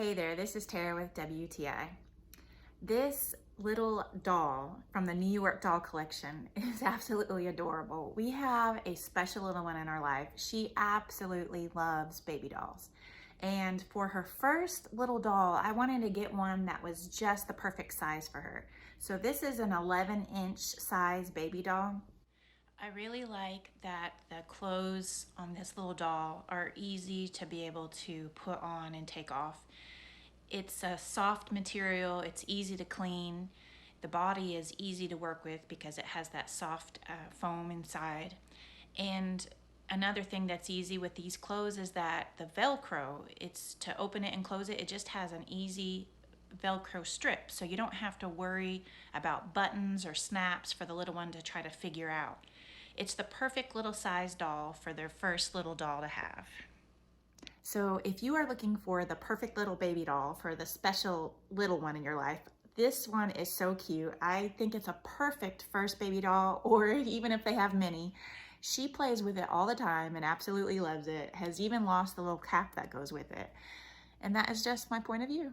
Hey there, this is Tara with WTI. This little doll from the New York doll collection is absolutely adorable. We have a special little one in our life. She absolutely loves baby dolls. And for her first little doll, I wanted to get one that was just the perfect size for her. So this is an 11-inch size baby doll. I really like that the clothes on this little doll are easy to be able to put on and take off. It's a soft material, it's easy to clean. The body is easy to work with because it has that soft foam inside. And another thing that's easy with these clothes is that the Velcro, it's to open it and close it, it just has an easy Velcro strip. So you don't have to worry about buttons or snaps for the little one to try to figure out. It's the perfect little size doll for their first little doll to have. So if you are looking for the perfect little baby doll for the special little one in your life, this one is so cute. I think it's a perfect first baby doll, or even if they have many. She plays with it all the time and absolutely loves it, has even lost the little cap that goes with it. And that is just my point of view.